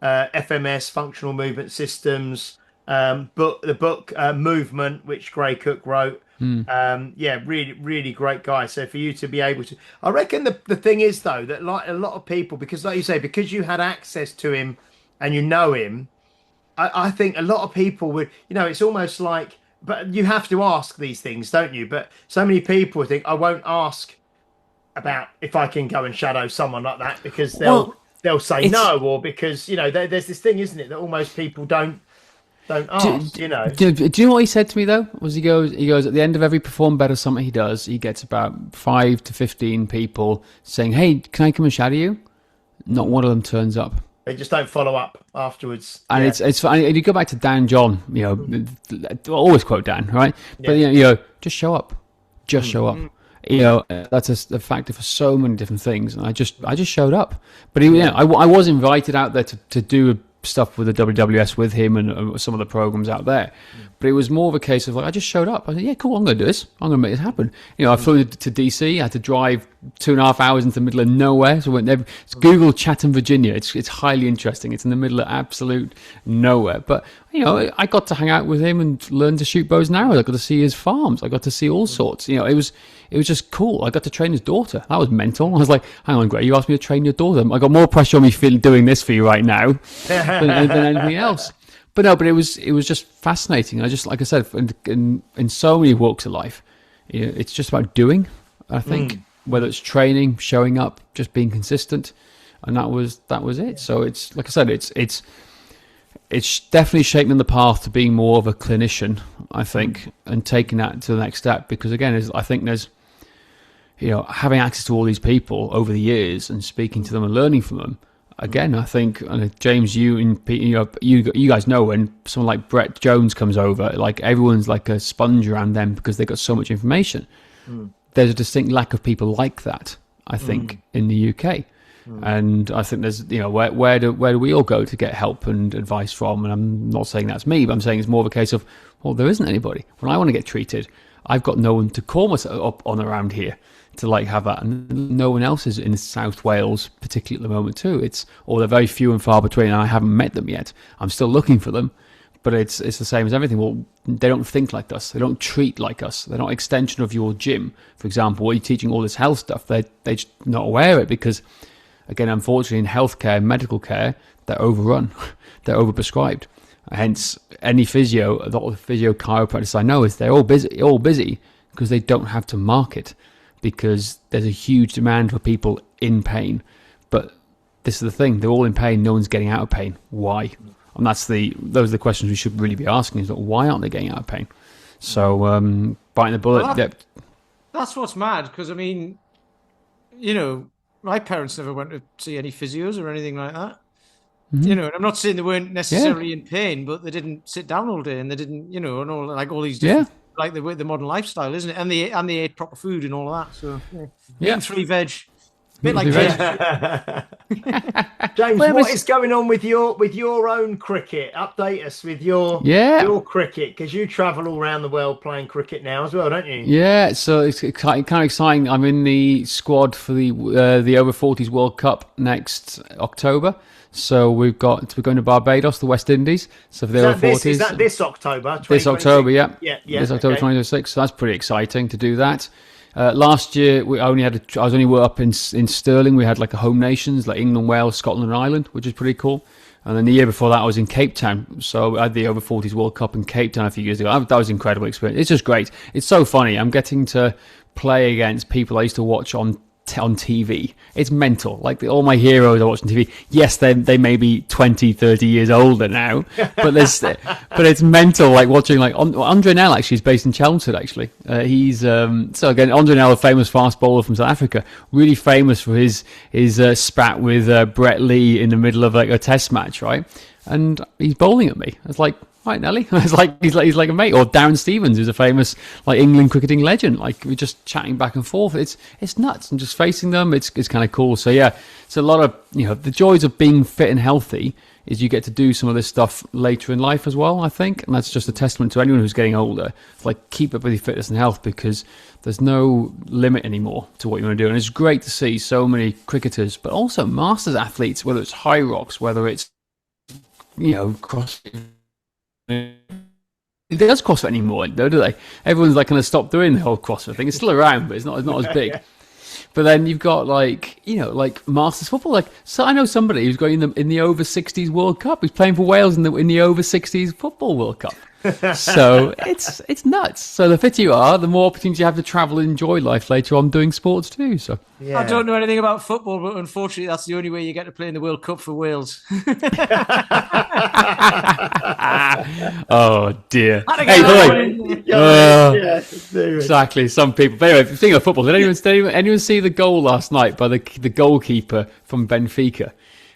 FMS, Functional Movement Systems, the book Movement, which Gray Cook wrote. Really, really great guy. So for you to be able to, I reckon the thing is, though, that like a lot of people, because like you say, because you had access to him and you know him, I think a lot of people would, it's almost like, but you have to ask these things, don't you? But so many people think, I won't ask about if I can go and shadow someone like that, because they'll say no, or because, there's this thing, isn't it, that almost people don't ask, Do you know what he said to me, though? He goes, at the end of every Perform Better Summit he does, he gets about 5 to 15 people saying, hey, can I come and shadow you? Not one of them turns up. They just don't follow up afterwards. And it's funny. If you go back to Dan John, I always quote Dan, right? But just show up. Just show up. That's a factor for so many different things. And I just showed up. But I was invited out there to do stuff with the WWS with him and some of the programs out there. But it was more of a case of like, I just showed up. I said, yeah, cool, I'm going to do this. I'm going to make this happen. I flew to DC. I had to drive 2.5 hours into the middle of nowhere. So it's Google Chatham, Virginia. It's highly interesting. It's in the middle of absolute nowhere. But, I got to hang out with him and learn to shoot bows and arrows. I got to see his farms. I got to see all sorts. It was just cool. I got to train his daughter. That was mental. I was like, hang on, Greg, you asked me to train your daughter. I got more pressure on me doing this for you right now than anything else. But it was just fascinating. I just, like I said, in so many walks of life, it's just about doing. I think whether it's training, showing up, just being consistent, and that was it. So it's, like I said, it's definitely shaping the path to being more of a clinician, I think, and taking that to the next step. Because again, I think there's, having access to all these people over the years and speaking to them and learning from them. Again, I think, James, you and Pete, you guys know when someone like Brett Jones comes over, like everyone's like a sponge around them because they've got so much information. There's a distinct lack of people like that, I think, in the UK. And I think there's, where do we all go to get help and advice from? And I'm not saying that's me, but I'm saying it's more of a case of, well, there isn't anybody. When I want to get treated, I've got no one to call myself up on around here to like have that, and no one else is in South Wales, particularly at the moment too. They're very few and far between, and I haven't met them yet. I'm still looking for them, but it's the same as everything. Well, they don't think like us. They don't treat like us. They're not an extension of your gym, for example. Where you're teaching all this health stuff, they're just not aware of it because, again, unfortunately, in healthcare, medical care, they're overrun, they're overprescribed. Hence, any physio, a lot of physio chiropractors I know they're all busy because they don't have to market, because there's a huge demand for people in pain. But this is the thing, they're all in pain, no one's getting out of pain. Why? And those are the questions we should really be asking, is like, why aren't they getting out of pain? So biting the bullet. That's what's mad, because I mean, you know, my parents never went to see any physios or anything like that. You know, and I'm not saying they weren't necessarily in pain, but they didn't sit down all day, and they didn't, you know, and all these different, like the modern lifestyle, isn't it? And they ate proper food and all of that. So eating 3 veg, bit like James. James, what is going on with your own cricket? Update us with your cricket, because you travel all around the world playing cricket now as well, don't you? Yeah, so it's kind of exciting. I'm in the squad for the over 40s World Cup next October. So we're going to Barbados, the West Indies. So for the over 40s, is that this October? This October, yeah. This October 2026. So that's pretty exciting to do that. Last year I was only up in Stirling. We had like a home nations like England, Wales, Scotland, and Ireland, which is pretty cool. And then the year before that I was in Cape Town. So I had the over 40s World Cup in Cape Town a few years ago. That was an incredible experience. It's just great. It's so funny. I'm getting to play against people I used to watch on TV. It's mental. Like all my heroes I watch on TV. Yes, they may be 20, 30 years older now, but it's mental. Like watching like Andre Nel actually is based in Chelmsford. Actually, he's so again Andre Nel, a famous fast bowler from South Africa, really famous for his spat with Brett Lee in the middle of like a test match, right? And he's bowling at me. It's like, right, Nelly. It's like he's like a mate. Or Darren Stevens, who's a famous like England cricketing legend. Like we're just chatting back and forth. It's nuts. And just facing them, it's kind of cool. So yeah, it's a lot of, you know, the joys of being fit and healthy is you get to do some of this stuff later in life as well, I think. And that's just a testament to anyone who's getting older. Like keep up with your fitness and health, because there's no limit anymore to what you want to do. And it's great to see so many cricketers, but also masters athletes, whether it's high rocks, whether it's, you know, CrossFit. It does CrossFit anymore, though, do they? Everyone's like kind of stopped doing the whole CrossFit thing. It's still around, but it's not as big. But then you've got like, you know, like Masters football. Like, so I know somebody who's going in the over 60s World Cup. He's playing for Wales in the over 60s football World Cup. So it's nuts. So the fitter you are, the more opportunity you have to travel and enjoy life later on doing sports too. So I don't know anything about football, but unfortunately that's the only way you get to play in the World Cup for Wales. Oh dear. Exactly. Some people. But anyway, speaking of football, did anyone see the goal last night by the goalkeeper from Benfica?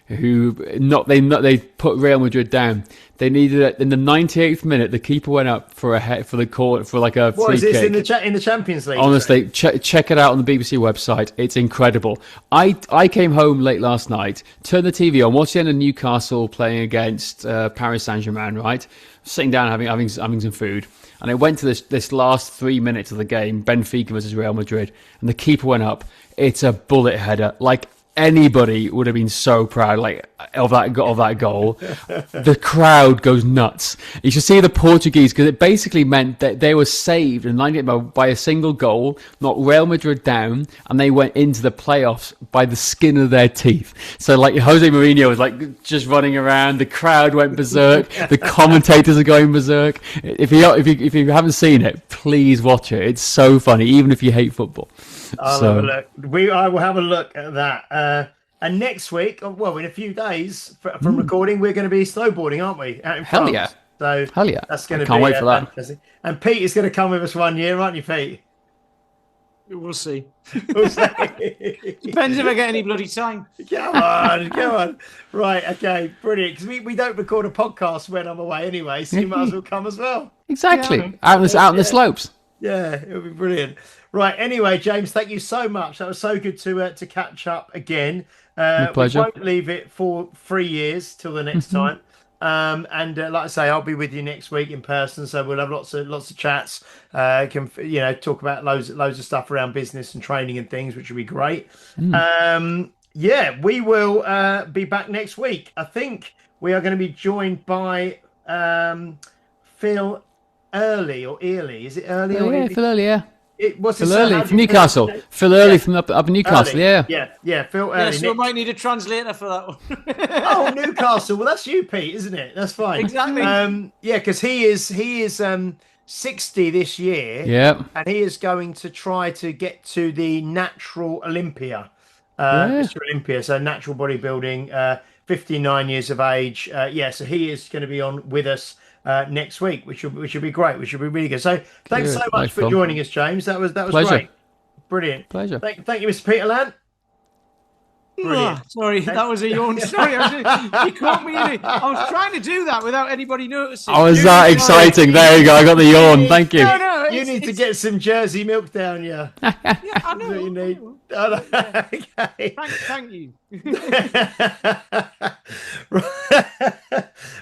They put Real Madrid down. They needed it in the 98th minute. The keeper went up for a like a free kick. What is this in the Champions League? Honestly, check it out on the BBC website. It's incredible. I came home late last night, turned the TV on, watched the end of Newcastle playing against Paris Saint-Germain. Right, sitting down having some food, and I went to this last 3 minutes of the game, Benfica versus Real Madrid, and the keeper went up. It's a bullet header, like. Anybody would have been so proud, like of that goal. The crowd goes nuts. You should see the Portuguese, because it basically meant that they were saved and lined it by a single goal, knocked Real Madrid down, and they went into the playoffs by the skin of their teeth. So like Jose Mourinho was like just running around. The crowd went berserk. The commentators are going berserk. If you haven't seen it, please watch it. It's so funny, even if you hate football. I'll have a look. I will have a look at that. And next week, well, in a few days from recording, we're going to be snowboarding, aren't we? Out in France. Yeah! So hell yeah! That's going to be. Can't wait for that. Fantastic. And Pete is going to come with us one year, aren't you, Pete? We'll see. Depends if I get any bloody time. Come on. Right, okay, brilliant. Because we don't record a podcast when I'm away anyway, so you might as well come as well. Exactly. Yeah. Out on the slopes. Yeah, it'll be brilliant. Right, anyway, James, thank you so much. That was so good to catch up again. My pleasure. We won't leave it for 3 years till the next time. And like I say, I'll be with you next week in person, so we'll have lots of chats. Can talk about loads of stuff around business and training and things, which will be great. Yeah, we will be back next week. I think we are going to be joined by Phil Early or Early. Is it Early? Oh, yeah, Phil Early, yeah. What's Phil Early from Newcastle. Phil Early from up in Newcastle, yeah, Phil Early. Yeah, so we might need a translator for that one. Oh, Newcastle. Well, that's you, Pete, isn't it? That's fine. Exactly. Yeah, because he is 60 this year. Yeah. And he is going to try to get to the natural Olympia. Yeah. Mr. Olympia, so natural bodybuilding, 59 years of age. So he is going to be on with us next week, which will be great, which will be really good. So thanks so much for joining us, James. That was Pleasure. great. Brilliant. Pleasure. Thank you, Mr. Peter Land. Sorry, that was a yawn. Sorry, you caught me in it. I was trying to do that without anybody noticing. Oh, was that exciting? There you go. I got the yawn. Thank you. No, you need to get some Jersey milk down you. Yeah, I know. You need. Okay. Thank you.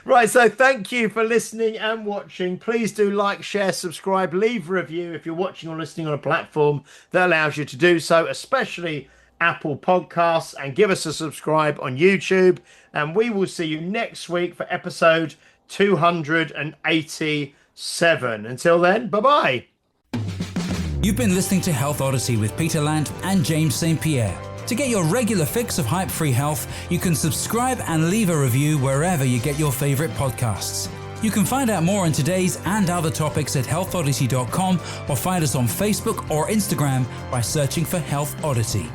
Right, so thank you for listening and watching. Please do like, share, subscribe, leave a review if you're watching or listening on a platform that allows you to do so, especially Apple Podcasts, and give us a subscribe on YouTube. And we will see you next week for episode 287. Until then, bye-bye. You've been listening to Health Odyssey with Peter Land and James St. Pierre. To get your regular fix of hype-free health, you can subscribe and leave a review wherever you get your favorite podcasts. You can find out more on today's and other topics at healthodyssey.com or find us on Facebook or Instagram by searching for Health Odyssey.